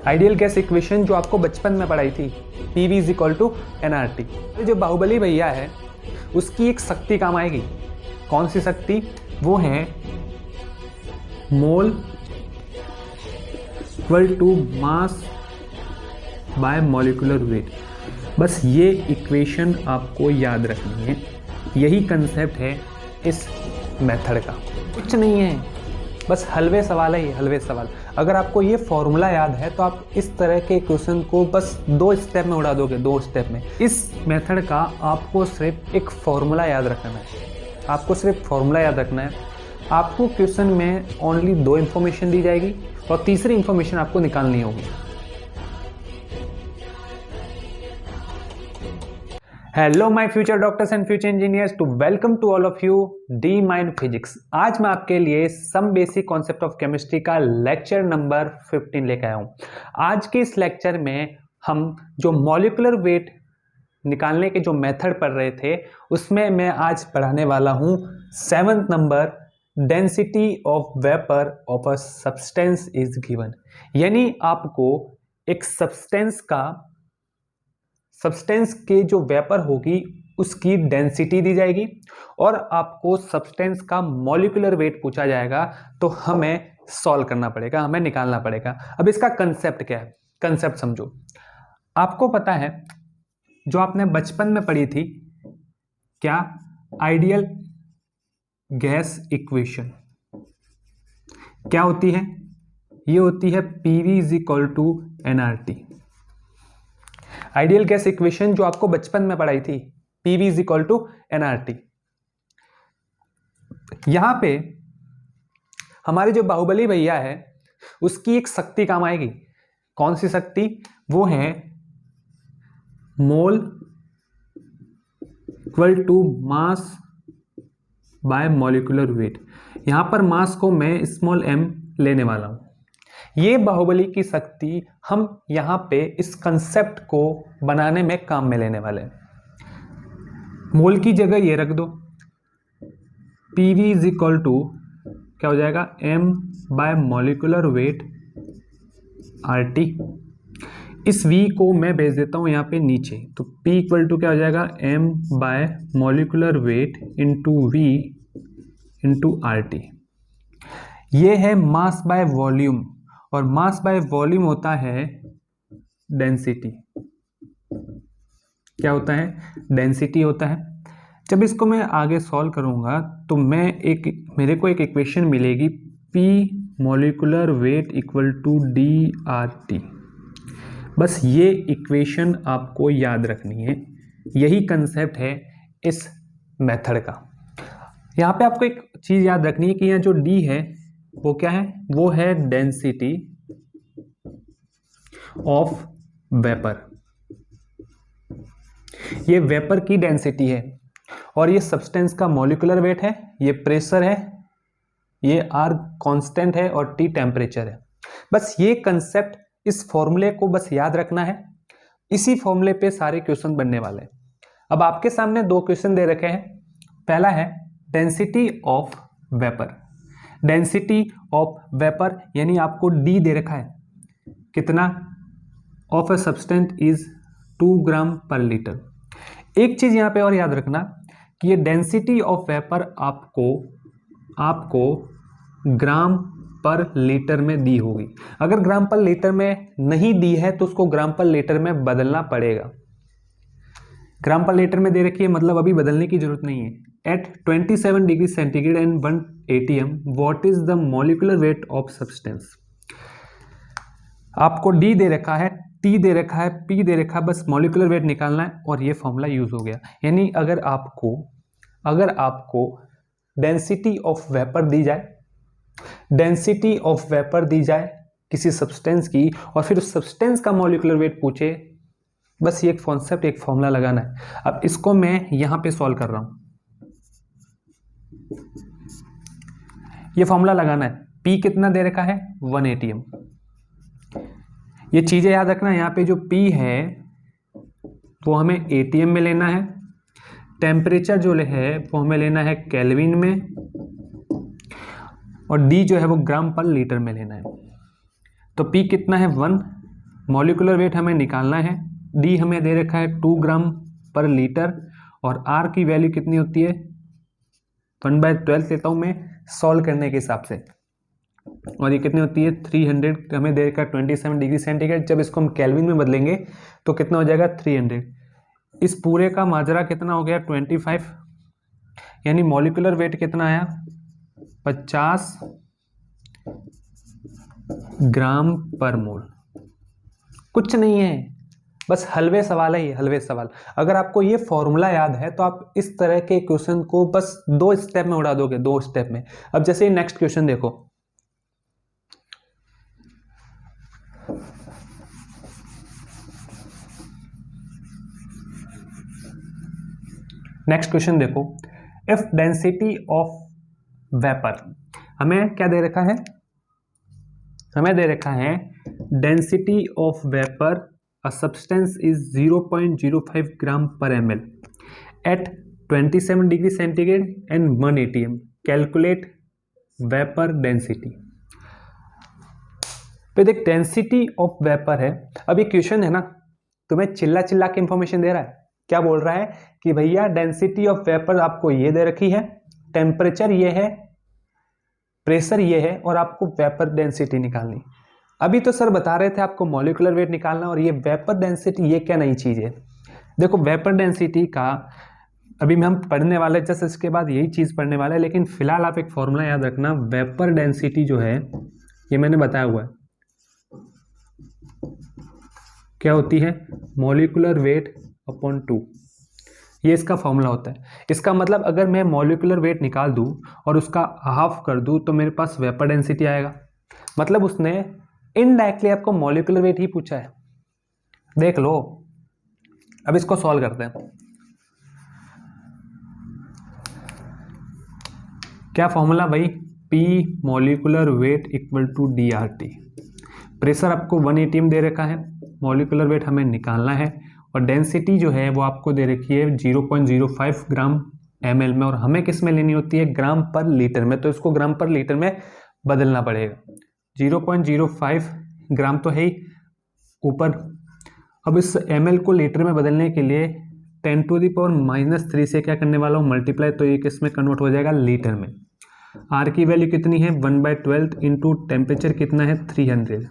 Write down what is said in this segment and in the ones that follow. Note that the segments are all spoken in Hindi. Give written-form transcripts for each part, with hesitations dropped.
आइडियल गैस इक्वेशन जो आपको बचपन में पढ़ाई थी, PV is equal to NRT। जो बाहुबली भैया है उसकी एक शक्ति काम आएगी। कौन सी शक्ति? वो है mole equal to mass by molecular weight. बस ये इक्वेशन आपको याद रखनी है। यही कंसेप्ट है इस मेथड का, कुछ नहीं है, बस हलवे सवाल है ये, हलवे सवाल। अगर आपको ये फॉर्मूला याद है तो आप इस तरह के क्वेश्चन को बस 2 स्टेप में उड़ा दोगे, 2 स्टेप में। इस मेथड का आपको सिर्फ एक फॉर्मूला याद रखना है, आपको सिर्फ फॉर्मूला याद रखना है। आपको क्वेश्चन में ओनली 2 इन्फॉर्मेशन दी जाएगी और तीसरी इन्फॉर्मेशन आपको निकालनी होगी। Hello my future doctors and future engineers, to welcome to all of you the mind physics. आज मैं आपके लिए some basic concept of chemistry का लेक्चर नंबर 15 लेकर आया हूँ। आज के इस लेक्चर में हम जो मॉलिक्यूलर वेट निकालने के जो मेथड पढ़ रहे थे उसमें मैं आज पढ़ाने वाला हूँ 7th number, density of vapour of a substance is given. यानी आपको एक सब्सटेंस के जो वेपर होगी उसकी डेंसिटी दी जाएगी और आपको सब्सटेंस का मॉलिक्यूलर वेट पूछा जाएगा, तो हमें सॉल्व करना पड़ेगा, हमें निकालना पड़ेगा। अब इसका कंसेप्ट क्या है, कंसेप्ट समझो। आपको पता है जो आपने बचपन में पढ़ी थी, क्या? आइडियल गैस इक्वेशन क्या होती है? ये होती है PV is equal to NRT। Ideal gas equation जो आपको बचपन में पढ़ाई थी, PV is equal to NRT। यहां पे हमारे जो बाहुबली भैया है उसकी एक शक्ति काम आएगी। कौन सी शक्ति? वो है mole equal to mass by molecular weight. यहां पर मास को मैं स्मॉल m लेने वाला हूं। ये बाहुबली की शक्ति हम यहाँ पे इस कंसेप्ट को बनाने में काम में लेने वाले हैं। मोल की जगह ये रख दो, PV इज इक्वल टू क्या हो जाएगा? M bye molecular wait RT। इस V को मैं भेज देता हूँ यहाँ पे नीचे, तो P इक्वल टू क्या हो जाएगा? M bye molecular weight into V into RT। ये है मास बाय वॉल्यूम, और मास बाय वॉल्यूम होता है डेंसिटी। क्या होता है? डेंसिटी होता है। जब इसको मैं आगे सॉल्व करूंगा तो मेरे को एक इक्वेशन मिलेगी, P molecular weight equal to DRT। बस ये इक्वेशन आपको याद रखनी है। यही कंसेप्ट है इस मेथड का। यहाँ पे आपको एक चीज़ याद रखनी है कि यहाँ जो D है वो क्या है? वो है डेंसिटी ऑफ वेपर। ये वेपर की डेंसिटी है और ये सब्सटेंस का मॉलिक्यूलर वेट है, ये प्रेशर है, ये R कांस्टेंट है और T टेम्परेचर है। बस ये कंसेप्ट, इस फॉर्मूले को बस याद रखना है। इसी फॉर्मूले पे सारे क्वेश्चन बनने वाले हैं। अब आपके सामने 2 क्वेश्चन दे रखे हैं। पहला है density of vapour. Density of vapour यानी आपको D दे रखा है, कितना? ऑफ अ सब्सटेंस इज 2 ग्राम पर लीटर। एक चीज यहां पे और याद रखना कि ये डेंसिटी ऑफ वेपर आपको ग्राम पर लीटर में दी होगी। अगर ग्राम पर लीटर में नहीं दी है तो उसको ग्राम पर लीटर में बदलना पड़ेगा। ग्राम पर लीटर में दे रखी है, मतलब अभी बदलने की जरूरत नहीं है। At 27 degree centigrade and 1 atm what is the molecular weight of substance. आपको D दे रखा है, T दे रखा है, P दे रखा है, बस मॉलिक्यूलर वेट निकालना है और ये फॉर्मूला यूज हो गया। यानी अगर आपको डेंसिटी ऑफ वेपर दी जाए किसी सब्सटेंस की और फिर उस सब्सटेंस का मॉलिक्यूलर वेट पूछे, बस ये एक कॉन्सेप्ट, एक फॉर्मूला लगाना है। अब इसको मैं यहां पे सॉल्व कर रहा हूं। ये फॉर्मूला लगाना है। P कितना दे रखा है? 1 atm। ये चीजें याद रखना, यहाँ पे जो P है वो हमें atm में लेना है, टेम्परेचर जो है वो हमें लेना है केल्विन में, और D जो है वो ग्राम पर लीटर में लेना है। तो P कितना है? 1 मॉलिकुलर वेट हमें निकालना है, डी हमें दे रखा है 2 ग्राम पर लीटर, और आर की वैल्यू कितनी होती है 1/12 लेता हूँ मैं सॉल्व करने के हिसाब से, और ये कितनी होती है 300 हमें दे रखा है 27 डिग्री सेंटीग्रेड। जब इसको हम केल्विन में बदलेंगे तो कितना हो जाएगा 300। इस पूरे का माजरा कितना हो गया 25, यानी मॉलिकुलर वेट कितना आया 50 ग्राम पर मोल। कुछ नहीं है, बस हलवे सवाल है ये, हलवे सवाल। अगर आपको ये फॉर्मूला याद है तो आप इस तरह के क्वेश्चन को बस 2 स्टेप में उड़ा दोगे, 2 स्टेप में। अब जैसे नेक्स्ट क्वेश्चन देखो, नेक्स्ट क्वेश्चन देखो, इफ डेंसिटी ऑफ वेपर, हमें क्या दे रखा है, हमें दे रखा है density of vapour a substance is 0.05 gram per ml at 27 degree centigrade and 1 atm, calculate vapour density. तो देख डेंसिटी ऑफ वेपर है, अब ये क्वेश्चन है ना तुम्हें चिल्ला चिल्ला के इंफॉर्मेशन दे रहा है। क्या बोल रहा है कि भैया डेंसिटी ऑफ वेपर आपको ये दे रखी है, टेम्परेचर ये है, प्रेशर ये है, और आपको वेपर डेंसिटी निकालनी। अभी तो सर बता रहे थे आपको मॉलिकुलर वेट निकालना, और ये वेपर डेंसिटी ये क्या नई चीज़ है। देखो वेपर डेंसिटी का अभी हम पढ़ने वाले, जस्ट इसके बाद यही चीज़ पढ़ने वाले हैं, लेकिन फिलहाल आप एक फॉर्मूला याद रखना, वेपर डेंसिटी जो है ये मैंने बताया हुआ है क्या होती है, मॉलिकुलर वेट अपॉन 2, ये इसका फॉर्मूला होता है। इसका मतलब अगर मैं मॉलिकुलर वेट निकाल दूं और उसका हाफ कर दूं तो मेरे पास वेपर डेंसिटी आएगा। मतलब उसने इनडायरेक्टली आपको मॉलिकुलर वेट ही पूछा है, देख लो। अब इसको सॉल्व करते हैं। क्या फॉर्मूला भाई, P molecular weight equal to DRT। Pressure आपको 1 atm दे रखा है, मॉलिकुलर वेट हमें निकालना है, और डेंसिटी जो है वो आपको दे रखी है 0.05 ग्राम ml में, और हमें किस में लेनी होती है ग्राम पर लीटर में, तो इसको ग्राम पर लीटर में बदलना पड़ेगा। 0.05 ग्राम तो है ही ऊपर, अब इस ml को लीटर में बदलने के लिए 10⁻³ से क्या करने वाला हूँ मल्टीप्लाई, तो ये किस में कन्वर्ट हो जाएगा लीटर में। R की वैल्यू कितनी है 1/12 इंटू टेम्परेचर कितना है 300,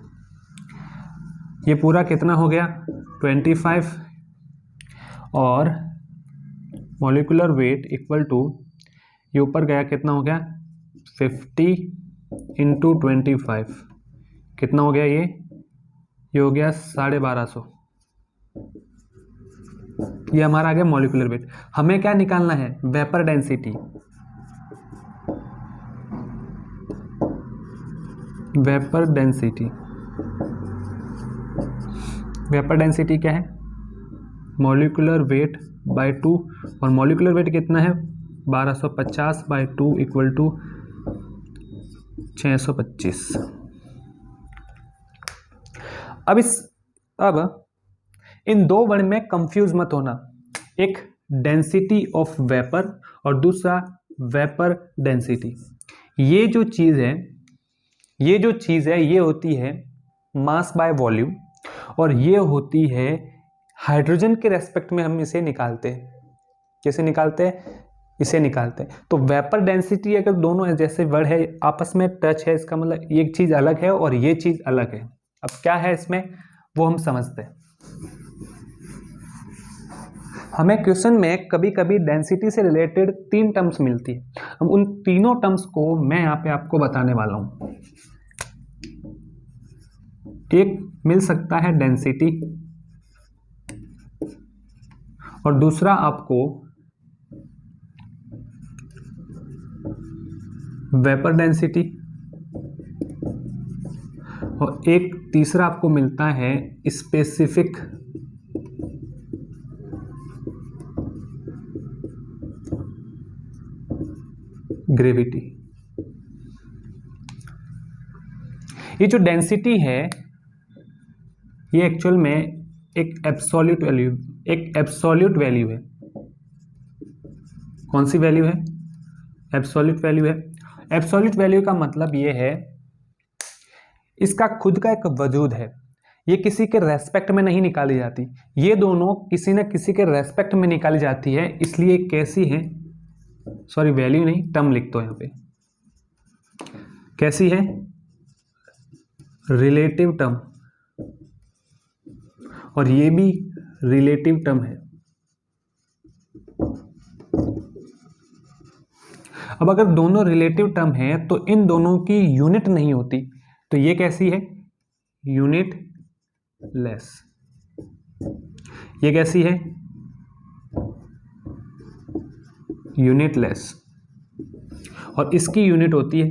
ये पूरा कितना हो गया 25, और मॉलिकुलर वेट इक्वल टू ये ऊपर गया कितना हो गया 50 इंटू 25, कितना हो गया ये हो गया 1250। ये हमारा आ गया मॉलिकुलर वेट। हमें क्या निकालना है vapour density. Vapour density, vapour density क्या है मॉलिकुलर वेट बाय 2, और मॉलिकुलर वेट कितना है 1250 बाय 2 इक्वल टू 625। अब इन दो वर्ड में कंफ्यूज मत होना, एक डेंसिटी ऑफ वेपर और दूसरा वेपर डेंसिटी। ये जो चीज़ है ये होती है मास बाय वॉल्यूम, और ये होती है हाइड्रोजन के रेस्पेक्ट में हम इसे निकालते हैं। कैसे निकालते हैं, इसे निकालते हैं। तो वेपर डेंसिटी अगर दोनों जैसे वर्ड है आपस में टच है, इसका मतलब एक चीज़ अलग है और ये चीज़ अलग है। अब क्या है इसमें वो हम समझते हैं। हमें क्वेश्चन में कभी कभी डेंसिटी से रिलेटेड 3 टर्म्स मिलती है, हम उन तीनों टर्म्स को मैं यहाँ पे आपको बताने वाला हूँ। एक मिल सकता है डेंसिटी, और दूसरा आपको वेपर डेंसिटी, और एक तीसरा आपको मिलता है स्पेसिफिक ग्रेविटी। ये जो डेंसिटी है ये एक्चुअल में एक एब्सोल्यूट वैल्यू है। कौन सी वैल्यू है, एब्सोल्यूट वैल्यू है। एब्सोल्यूट वैल्यू का मतलब ये है इसका खुद का एक वजूद है, ये किसी के रेस्पेक्ट में नहीं निकाली जाती, ये दोनों किसी न किसी के रेस्पेक्ट में निकाली जाती है, इसलिए कैसी है, सॉरी वैल्यू नहीं टर्म लिख दो यहाँ पे, कैसी है, रिलेटिव टर्म, और ये भी रिलेटिव टर्म है। अब अगर दोनों रिलेटिव टर्म है तो इन दोनों की यूनिट नहीं होती, तो ये कैसी है, यूनिट लेस। ये कैसी है, यूनिट लेस, और इसकी यूनिट होती है,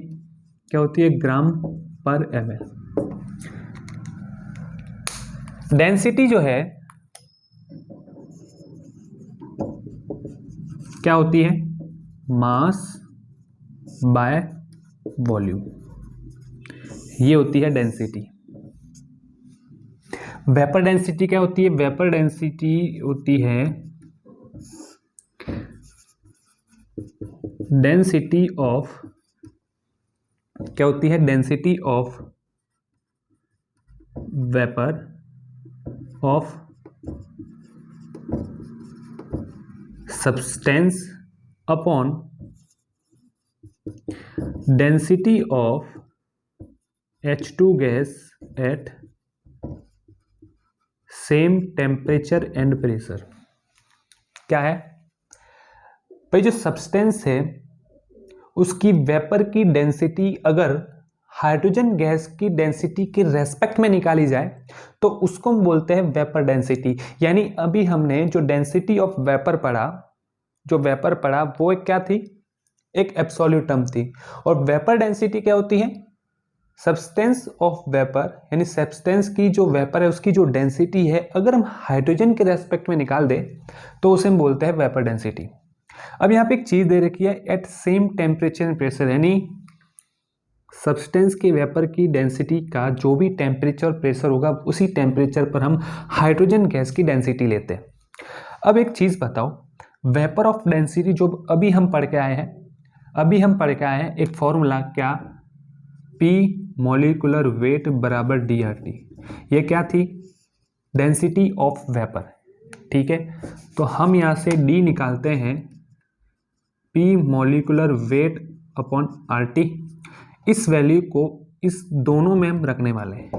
क्या होती है, ग्राम पर ml। डेंसिटी जो है क्या होती है, मास बाय वॉल्यूम, ये होती है डेंसिटी। वेपर डेंसिटी क्या होती है, वेपर डेंसिटी होती है डेंसिटी ऑफ, क्या होती है, density of vapour of substance upon density of H2 gas at same temperature and pressure। क्या है भाई, जो सब्सटेंस है उसकी वेपर की डेंसिटी अगर हाइड्रोजन गैस की डेंसिटी के रेस्पेक्ट में निकाली जाए तो उसको हम बोलते हैं वेपर डेंसिटी। यानी अभी हमने जो डेंसिटी ऑफ वेपर पढ़ा, जो वेपर पढ़ा वो एक क्या थी, एक एब्सोल्यूट टर्म थी, और वेपर डेंसिटी क्या होती है, सब्सटेंस ऑफ वेपर, यानी सब्सटेंस की जो वेपर है उसकी जो डेंसिटी है अगर हम हाइड्रोजन के रेस्पेक्ट में निकाल दे तो उसे हम बोलते हैं वेपर डेंसिटी। अब यहाँ पे एक चीज दे रखी है, at same temperature and pressure, यानी सब्सटेंस के वेपर की डेंसिटी का जो भी टेम्परेचर और प्रेशर होगा उसी टेम्परेचर पर हम हाइड्रोजन गैस की डेंसिटी लेते हैं। अब एक चीज बताओ, वेपर ऑफ डेंसिटी जो अभी हम पढ़ के आए हैं, एक फॉर्मूला क्या, P मॉलिक्यूलर वेट बराबर DRT, ये क्या थी, डेंसिटी ऑफ वेपर, ठीक है। तो हम यहाँ से D निकालते हैं, P molecular weight upon RT, इस वैल्यू को इस दोनों में हम रखने वाले हैं,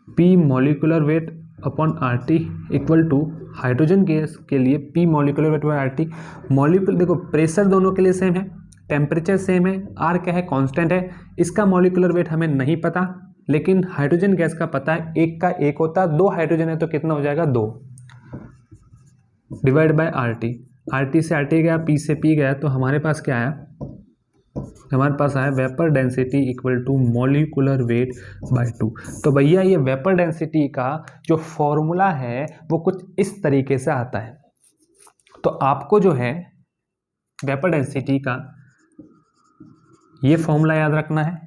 P molecular weight upon RT equal to hydrogen gas के लिए P molecular weight by RT, molecule देखो प्रेशर दोनों के लिए सेम है, टेम्परेचर सेम है, R क्या है, कांस्टेंट है, इसका मॉलिक्यूलर वेट हमें नहीं पता लेकिन हाइड्रोजन गैस का पता है, एक का एक होता है, 2 हाइड्रोजन है तो कितना हो जाएगा 2 डिवाइड बाय RT, RT से RT गया, P से P गया, तो हमारे पास क्या आया, हमारे पास आया vapour density equal to molecular weight by 2। तो भैया ये वेपर डेंसिटी का जो फॉर्मूला है वो कुछ इस तरीके से आता है। तो आपको जो है वेपर डेंसिटी का ये फॉर्मूला याद रखना है,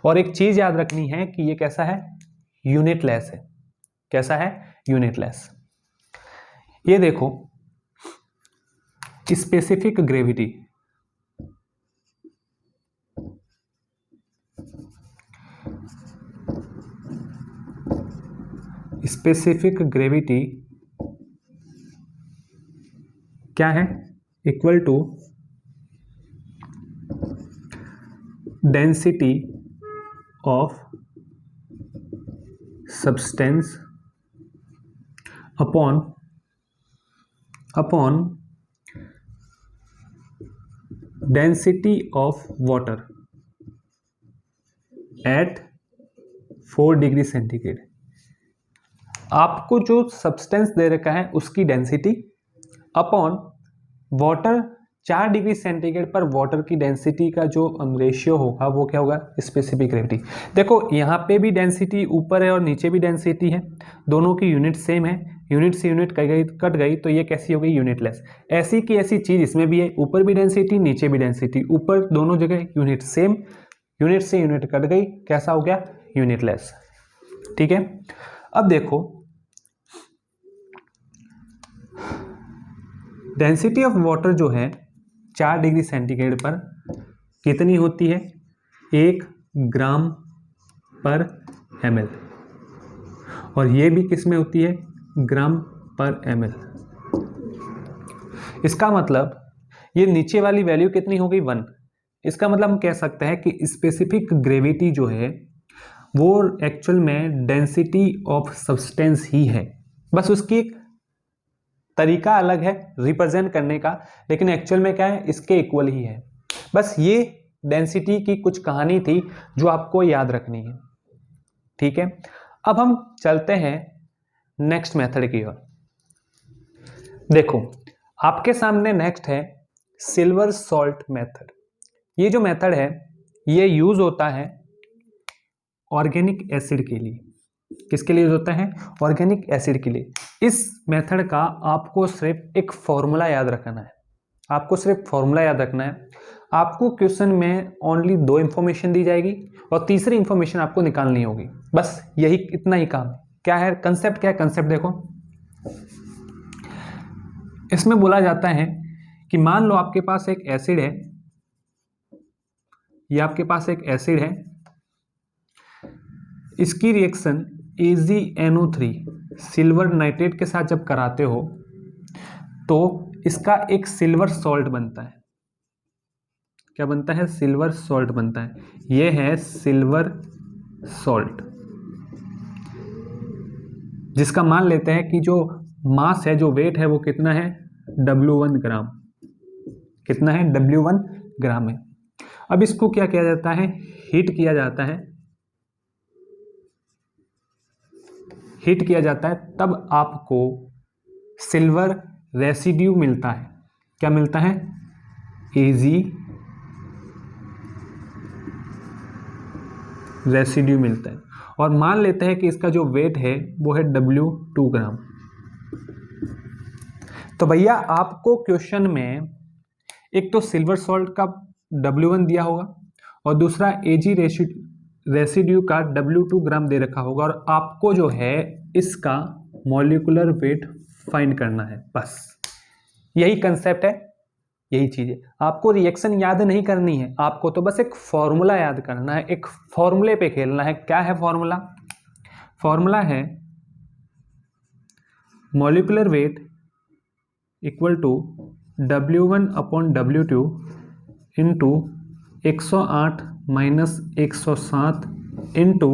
और एक चीज याद रखनी है कि ये कैसा है, यूनिटलेस है। कैसा है, यूनिटलेस। ये देखो स्पेसिफिक ग्रेविटी, स्पेसिफिक ग्रेविटी क्या है, equal to density of substance upon density of water at 4 degree centigrade. आपको जो सब्सटेंस दे रखा है उसकी density upon water 4 degree centigrade पर वाटर की डेंसिटी का जो रेशियो होगा वो क्या होगा, स्पेसिफिक ग्रेविटी। देखो यहाँ पे भी डेंसिटी ऊपर है और नीचे भी डेंसिटी है, दोनों की यूनिट सेम है, यूनिट से यूनिट कट गई तो ये कैसी हो गई, यूनिटलेस। ऐसी की ऐसी चीज इसमें भी है, ऊपर भी डेंसिटी नीचे भी डेंसिटी, ऊपर दोनों जगह यूनिट सेम, यूनिट से यूनिट कट गई, कैसा हो गया, यूनिटलेस। ठीक है। अब देखो डेंसिटी ऑफ वाटर जो है 4 डिग्री सेंटीग्रेड पर कितनी होती है, 1 ग्राम पर ml, और ये भी किस में होती है, ग्राम पर ml। इसका मतलब ये नीचे वाली वैल्यू कितनी हो गई, 1। इसका मतलब हम कह सकते हैं कि स्पेसिफिक ग्रेविटी जो है वो एक्चुअल में डेंसिटी ऑफ सब्सटेंस ही है, बस उसकी तरीका अलग है रिप्रेजेंट करने का, लेकिन एक्चुअल में क्या है, इसके इक्वल ही है। बस ये डेंसिटी की कुछ कहानी थी जो आपको याद रखनी है, ठीक है। अब हम चलते हैं नेक्स्ट मेथड की ओर। देखो आपके सामने नेक्स्ट है सिल्वर सॉल्ट मेथड। ये जो मेथड है ये यूज होता है ऑर्गेनिक एसिड के लिए। किसके लिए यूज होता है, ऑर्गेनिक एसिड के लिए। इस मेथड का आपको सिर्फ एक फॉर्मूला याद रखना है, आपको सिर्फ फॉर्मूला याद रखना है। आपको क्वेश्चन में ओनली 2 इंफॉर्मेशन दी जाएगी और तीसरी इंफॉर्मेशन आपको निकालनी होगी, बस यही इतना ही काम है। क्या है कंसेप्ट, क्या है कंसेप्ट, देखो इसमें बोला जाता है कि मान लो आपके पास एक एसिड है, ये आपके पास एक एसिड है, इसकी रिएक्शन AgNO3 सिल्वर नाइट्रेट के साथ जब कराते हो तो इसका एक सिल्वर सॉल्ट बनता है। क्या बनता है, सिल्वर सॉल्ट बनता है। ये है सिल्वर सॉल्ट, जिसका मान लेते हैं कि जो मास है, जो वेट है वो कितना है, W1 ग्राम। कितना है, W1 ग्राम है। अब इसको क्या किया जाता है, हीट किया जाता है, हीट किया जाता है, तब आपको सिल्वर रेसिड्यू मिलता है। क्या मिलता है, Ag रेसिड्यू मिलता है, और मान लेते हैं कि इसका जो वेट है वो है W2 ग्राम। तो भैया आपको क्वेश्चन में एक तो सिल्वर सॉल्ट का W1 दिया होगा और दूसरा Ag रेसिड्यू का W2 ग्राम दे रखा होगा, और आपको जो है इसका मॉलिक्यूलर वेट फाइंड करना है। बस यही कंसेप्ट है, यही चीज है। आपको रिएक्शन याद नहीं करनी है, आपको तो बस एक फॉर्मूला याद करना है, एक फॉर्मूले पे खेलना है। क्या है फॉर्मूला, फॉर्मूला है molecular weight equal to W1 upon W2 into 108 minus 107 into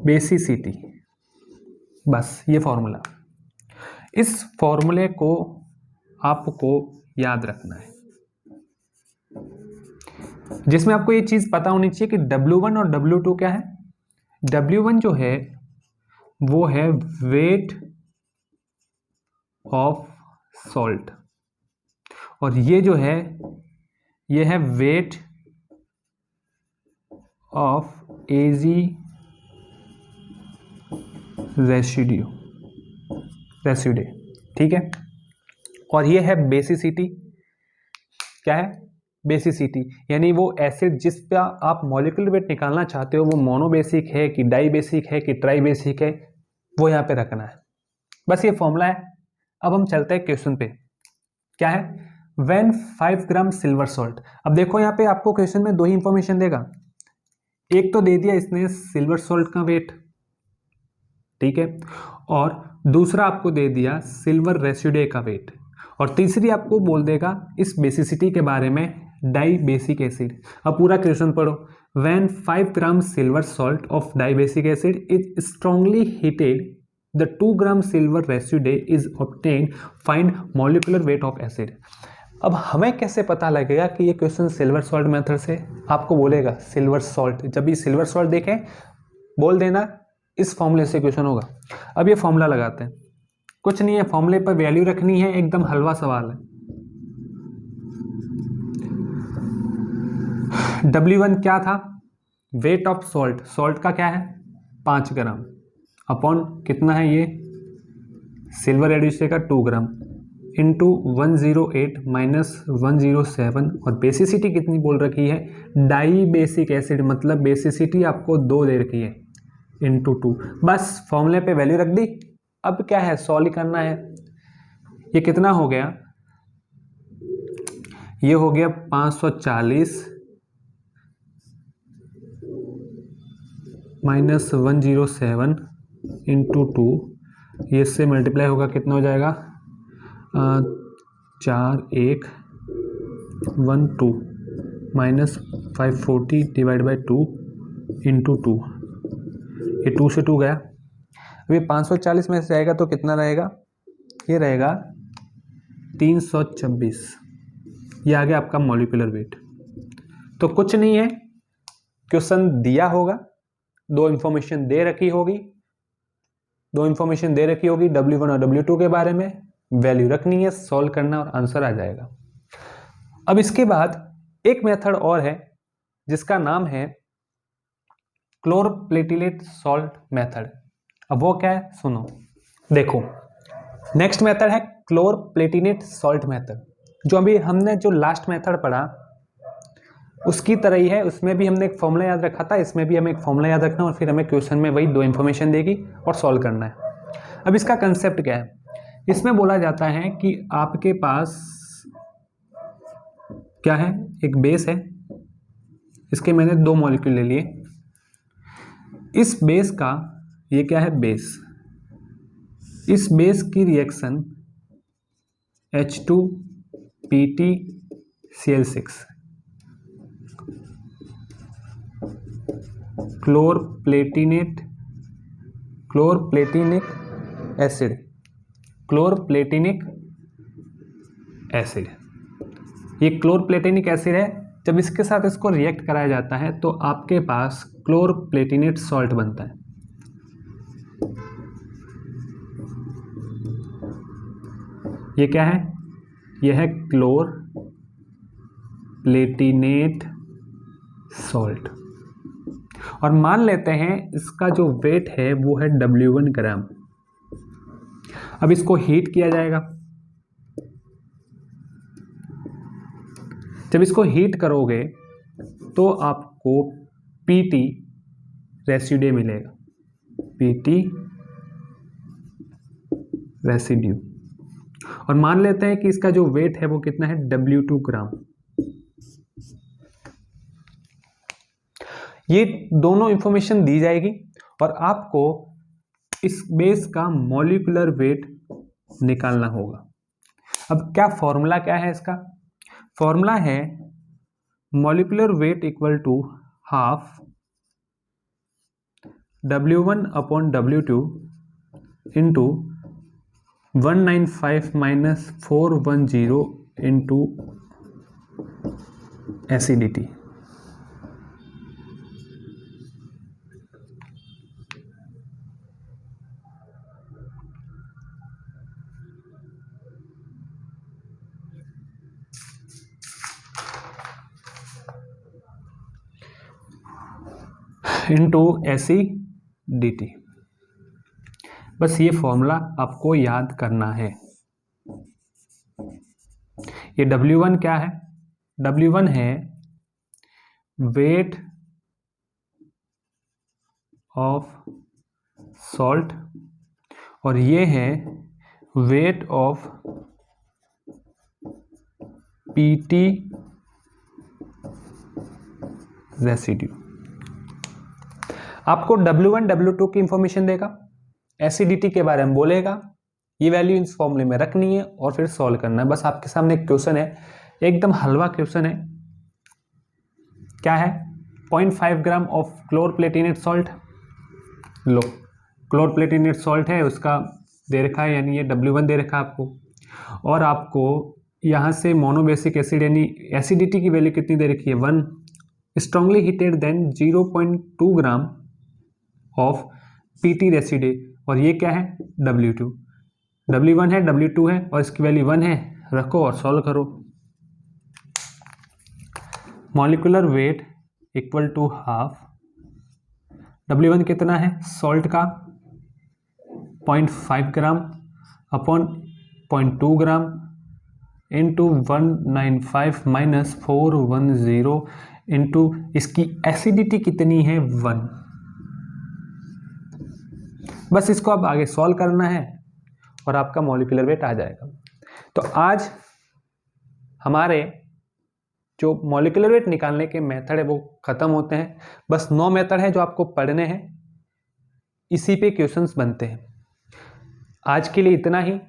basicity. बस ये फॉर्मूला, इस फॉर्मूले को आपको याद रखना है, जिसमें आपको ये चीज पता होनी चाहिए कि W1 और W2 क्या है। W1 जो है वो है वेट ऑफ सॉल्ट, और ये जो है ये है वेट ऑफ Ag रेसिड्यू, ठीक है। और ये है बेसिसिटी। क्या है, बेसिसिटी, यानी वो एसिड जिस पे आप मॉलिक्यूलर वेट निकालना चाहते हो वो मोनोबेसिक है कि डाइबेसिक है कि ट्राइबेसिक है, वो यहाँ पे रखना है। बस ये फॉर्मूला है। अब हम चलते हैं क्वेश्चन पे। क्या है, व्हेन 5 ग्राम सिल्वर सॉल्ट। अब देखो यहाँ पे आपको क्वेश्चन में 2 ही इंफॉर्मेशन देगा, एक तो दे दिया इसने सिल्वर सॉल्ट का वेट, ठीक है, और दूसरा आपको दे दिया सिल्वर रेसिड्यू का वेट, और तीसरी आपको बोल देगा इस बेसिसिटी के बारे में, डाइबेसिक एसिड। अब पूरा क्वेश्चन पढ़ो। When 5 gram silver salt of dibasic acid is strongly heated, the 2 gram silver residue is obtained, find molecular weight of acid. अब हमें कैसे पता लगेगा कि ये क्वेश्चन सिल्वर सॉल्ट मेथड से, आपको बोलेगा सिल्वर सॉल्ट, जब भी सिल्वर सॉल्ट देखें बोल देना इस फॉर्मूले से क्वेश्चन होगा। अब ये फॉर्मूला लगाते हैं, कुछ नहीं है, फॉर्मूले पर वैल्यू रखनी है, एकदम हलवा सवाल है। W1 क्या था, वेट ऑफ सॉल्ट, सॉल्ट का क्या है 5 ग्राम, अपॉन कितना है ये सिल्वर रेडियस का 2 ग्राम, इंटू 108 माइनस 107, और बेसिसिटी कितनी बोल रखी है, डाई बेसिक एसिड, मतलब बेसिसिटी आपको 2 दे रखी है, इंटू 2। बस फॉर्मूले पे वैल्यू रख दी। अब क्या है, सॉल्व करना है। ये कितना हो गया, ये हो गया 540 -107 इंटू 2, ये इससे मल्टीप्लाई होगा, कितना हो जाएगा 4112 -540 डिवाइड बाई 2 इंटू 2, ये 2 से 2 गया। अभी 540 में से जाएगा तो कितना रहेगा, ये रहेगा 326। ये आ गया आपका मॉलिक्यूलर वेट। तो कुछ नहीं है, क्वेश्चन दिया होगा, दो इंफॉर्मेशन दे रखी होगी W1 और W2 के बारे में, वैल्यू रखनी है, सॉल्व करना और आंसर आ जाएगा। अब इसके बाद एक मेथड और है जिसका नाम है क्लोरप्लेटिनेट सॉल्ट मेथड। अब वो क्या है सुनो, देखो नेक्स्ट मेथड है क्लोरप्लेटिनेट सॉल्ट मेथड। जो अभी हमने जो लास्ट मेथड पढ़ा उसकी तरह ही है, उसमें भी हमने एक फॉर्मूला याद रखा था, इसमें भी हमें एक फॉर्मूला याद रखना और फिर हमें क्वेश्चन में वही दो इंफॉर्मेशन देगी और सॉल्व करना है। अब इसका कंसेप्ट क्या है, इसमें बोला जाता है कि आपके पास क्या है, एक बेस है, इसके मैंने 2 मॉलिक्यूल ले लिए। इस बेस का, ये क्या है बेस, इस बेस की रिएक्शन H2PtCl6 क्लोरप्लेटिनिक एसिड, ये क्लोरप्लेटिनिक एसिड है। जब इसके साथ इसको रिएक्ट कराया जाता है तो आपके पास क्लोरप्लेटिनेट सॉल्ट बनता है। ये क्या है, यह है क्लोरप्लेटिनेट सॉल्ट। और मान लेते हैं इसका जो वेट है वो है W1 ग्राम। अब इसको हीट किया जाएगा। जब इसको हीट करोगे तो आपको PT रेसिड्यू मिलेगा, PT रेसिड्यू। और मान लेते हैं कि इसका जो वेट है वो कितना है W2 ग्राम। ये दोनों इंफॉर्मेशन दी जाएगी और आपको इस बेस का मॉलिक्यूलर वेट निकालना होगा। अब क्या फॉर्मूला क्या है इसका, फॉर्मूला है molecular weight equal to half W1 upon W2 into 195 minus 410 into acidity. Into acidity. बस ये फॉर्मूला आपको याद करना है। ये W1 क्या है, W1 है वेट ऑफ सॉल्ट और ये है वेट ऑफ PT रेसिड्यू। आपको W1 W2 की इंफॉर्मेशन देगा, एसिडिटी के बारे में बोलेगा, ये वैल्यू इस फॉर्मूले में रखनी है और फिर सॉल्व करना है। बस आपके सामने एक क्वेश्चन है, एकदम हलवा क्वेश्चन है। क्या है, 0.5 ग्राम ऑफ क्लोरप्लेटिनेट सॉल्ट। लो क्लोरप्लेटिनेट सॉल्ट है, उसका दे रखा है, यानी ये W1 दे रखा है आपको। और आपको यहाँ से मोनोबेसिक एसिड यानी एसिडिटी की वैल्यू कितनी दे रखी है 1, strongly heated then 0.2 gram of PT residue. और ये क्या है W2, W1 है W2 है और इसकी वैल्यू 1 है, रखो और सॉल्व करो। Molecular weight equal to half, W1 कितना है सॉल्ट का 0.5 gram upon 0.2 gram into 195 minus 410 into इसकी एसिडिटी कितनी है 1। बस इसको अब आगे सॉल्व करना है और आपका मॉलिक्यूलर वेट आ जाएगा। तो आज हमारे जो मॉलिक्यूलर वेट निकालने के मेथड है वो ख़त्म होते हैं। बस 9 मेथड हैं जो आपको पढ़ने हैं, इसी पे क्वेश्चंस बनते हैं। आज के लिए इतना ही,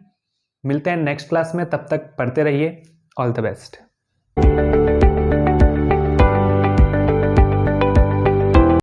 मिलते हैं नेक्स्ट क्लास में, तब तक पढ़ते रहिए। All the best.